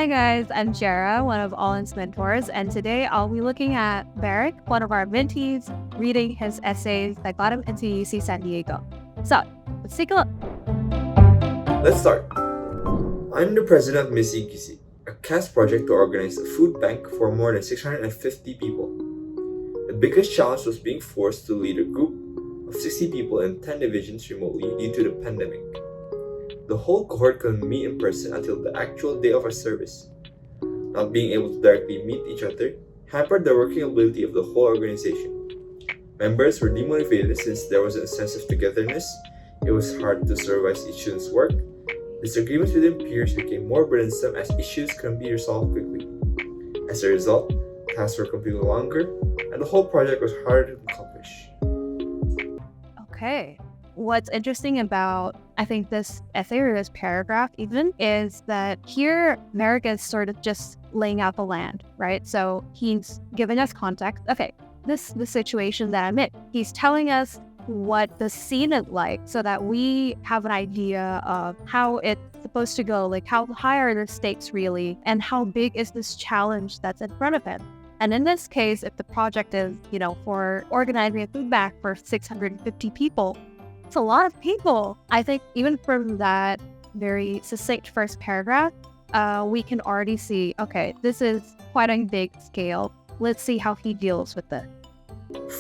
Hi guys, I'm Chiara, one of Allin's mentors, and today I'll be looking at Varick, one of our mentees, reading his essays that got him into UC San Diego. So, let's take a look. Let's start. I'm the president of Missy Gizi, a CAS project to organize a food bank for more than 650 people. The biggest challenge was being forced to lead a group of 60 people in 10 divisions remotely due to the pandemic. The whole cohort couldn't meet in person until the actual day of our service. Not being able to directly meet each other hampered the working ability of the whole organization. Members were demotivated since there wasn't a sense of togetherness. It was hard to supervise each student's work. Disagreements within peers became more burdensome as issues couldn't be resolved quickly. As a result, tasks were completely longer, and the whole project was harder to accomplish. Okay. What's interesting about, I think, this essay or this paragraph even, is that here Varick is sort of just laying out the land, right? So he's giving us context. Okay, this the situation that I'm in. He's telling us what the scene is like so that we have an idea of how it's supposed to go, like how high are the stakes really, and how big is this challenge that's in front of him. And in this case, if the project is, for organizing a food bank for 650 people, it's a lot of people. I think even from that very succinct first paragraph, we can already see, okay, this is quite a big scale. Let's see how he deals with it.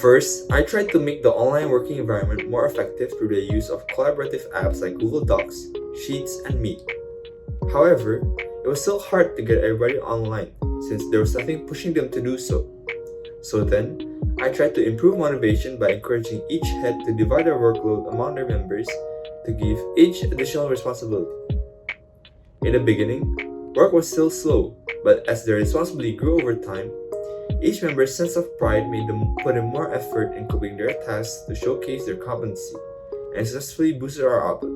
First, I tried to make the online working environment more effective through the use of collaborative apps like Google Docs, Sheets, and Meet. However, it was still hard to get everybody online since there was nothing pushing them to do so. So then, I tried to improve motivation by encouraging each head to divide their workload among their members to give each additional responsibility. In the beginning, work was still slow, but as their responsibility grew over time, each member's sense of pride made them put in more effort in completing their tasks to showcase their competency and successfully boosted our output.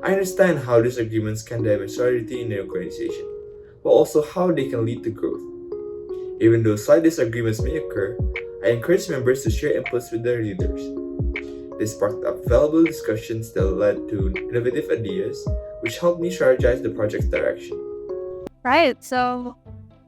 I understand how disagreements can damage solidarity in the organization, but also how they can lead to growth. Even though slight disagreements may occur, I encourage members to share inputs with their leaders. This sparked up valuable discussions that led to innovative ideas, which helped me strategize the project's direction. Right, so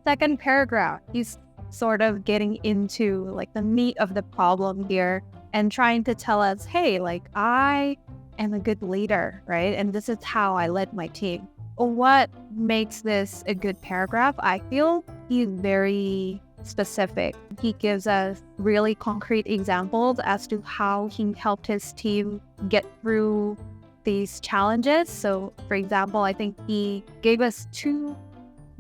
second paragraph, he's sort of getting into like the meat of the problem here and trying to tell us, hey, like I am a good leader, right? And this is how I led my team. What makes this a good paragraph? I feel he's very specific. He gives us really concrete examples as to how he helped his team get through these challenges. So, for example, I think he gave us two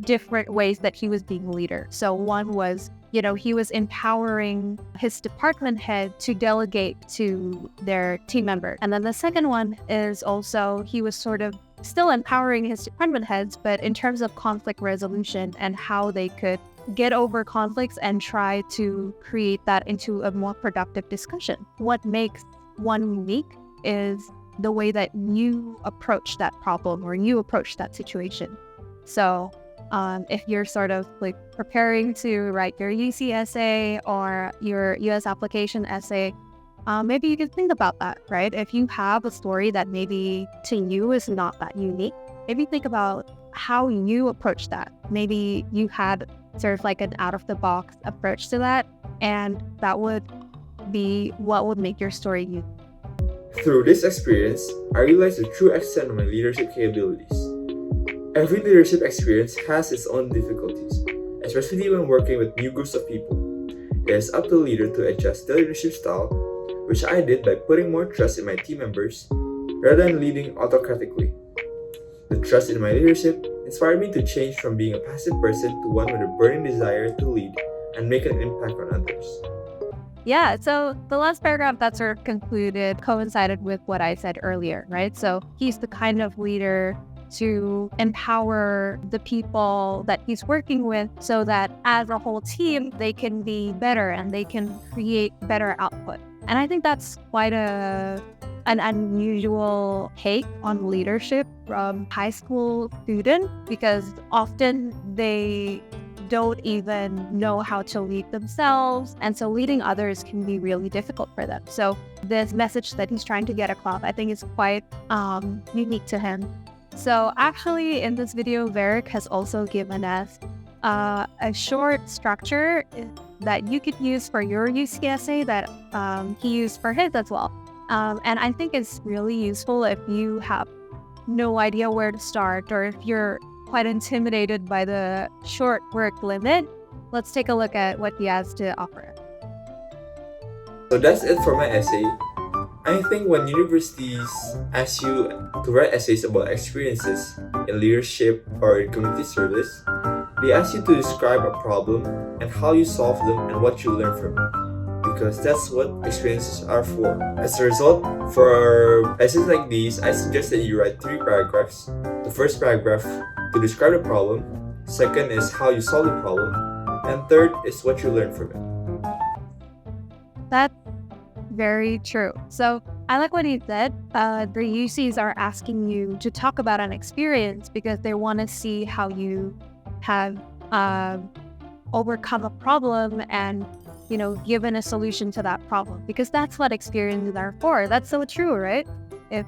different ways that he was being a leader. So one was, he was empowering his department head to delegate to their team member. And then the second one is also he was sort of still empowering his department heads, but in terms of conflict resolution and how they could get over conflicts and try to create that into a more productive discussion. What makes one unique is the way that you approach that problem or you approach that situation. So if you're sort of like preparing to write your UC essay or your US application essay, maybe you can think about that, right? If you have a story that maybe to you is not that unique, maybe think about how you approach that. Maybe you had sort of like an out-of-the-box approach to that, and that would be what would make your story unique. Through this experience, I realized the true extent of my leadership capabilities. Every leadership experience has its own difficulties, especially when working with new groups of people. It is up to the leader to adjust their leadership style, which I did by putting more trust in my team members rather than leading autocratically. The trust in my leadership inspired me to change from being a passive person to one with a burning desire to lead and make an impact on others. Yeah, so the last paragraph that sort of coincided with what I said earlier, right? So he's the kind of leader to empower the people that he's working with so that as a whole team, they can be better and they can create better output. And I think that's quite an unusual take on leadership from high school students, because often they don't even know how to lead themselves. And so leading others can be really difficult for them. So this message that he's trying to get across, I think is quite unique to him. So actually in this video, Varick has also given us a short structure that you could use for your UCSA that he used for his as well. And I think it's really useful if you have no idea where to start or if you're quite intimidated by the short work limit. Let's take a look at what he has to offer. So that's it for my essay. I think when universities ask you to write essays about experiences in leadership or in community service, they ask you to describe a problem and how you solve them and what you learn from it. Because that's what experiences are for. As a result, for essays like these, I suggest that you write 3 paragraphs. The first paragraph to describe the problem, second is how you solve the problem, and third is what you learn from it. That's very true. So I like what he said. The UCs are asking you to talk about an experience because they want to see how you have overcome a problem and, given a solution to that problem, because that's what experiences are for. That's so true, right? If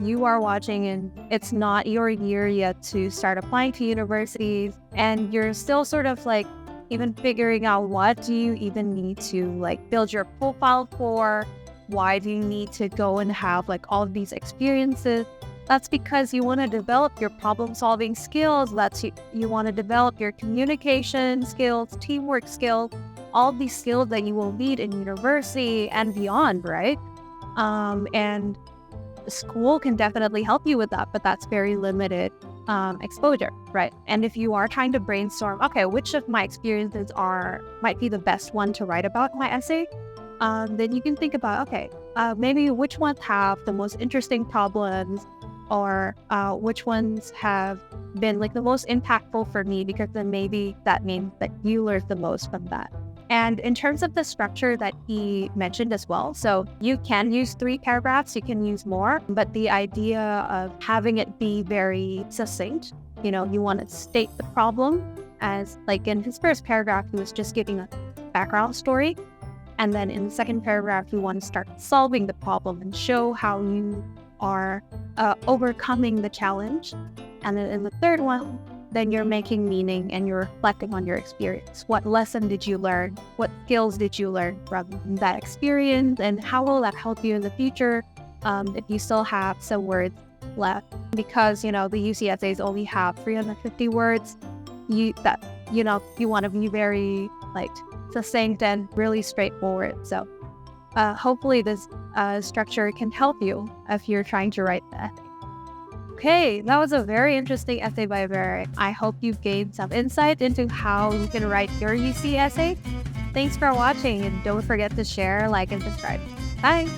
you are watching and it's not your year yet to start applying to universities and you're still sort of like even figuring out what do you even need to build your profile for, why do you need to go and have all of these experiences, that's because you want to develop your problem solving skills. You want to develop your communication skills, teamwork skills, all these skills that you will need in university and beyond, right? And school can definitely help you with that, but that's very limited exposure, right? And if you are trying to brainstorm, okay, which of my experiences might be the best one to write about in my essay, then you can think about, okay, maybe which ones have the most interesting problems, or which ones have been the most impactful for me, because then maybe that means that you learned the most from that. And in terms of the structure that he mentioned as well, so you can use 3 paragraphs, you can use more, but the idea of having it be very succinct, you want to state the problem as, in his first paragraph, he was just giving a background story. And then in the second paragraph, you want to start solving the problem and show how you are overcoming the challenge. And then in the third one, then you're making meaning and you're reflecting on your experience. What lesson did you learn? What skills did you learn from that experience? And how will that help you in the future if you still have some words left? Because, the UCSAs only have 350 words. You want to be very succinct and really straightforward. So hopefully this structure can help you if you're trying to write the essay. Okay, that was a very interesting essay by Varick. I hope you've gained some insight into how you can write your UC essay. Thanks for watching, and don't forget to share, like, and subscribe. Bye!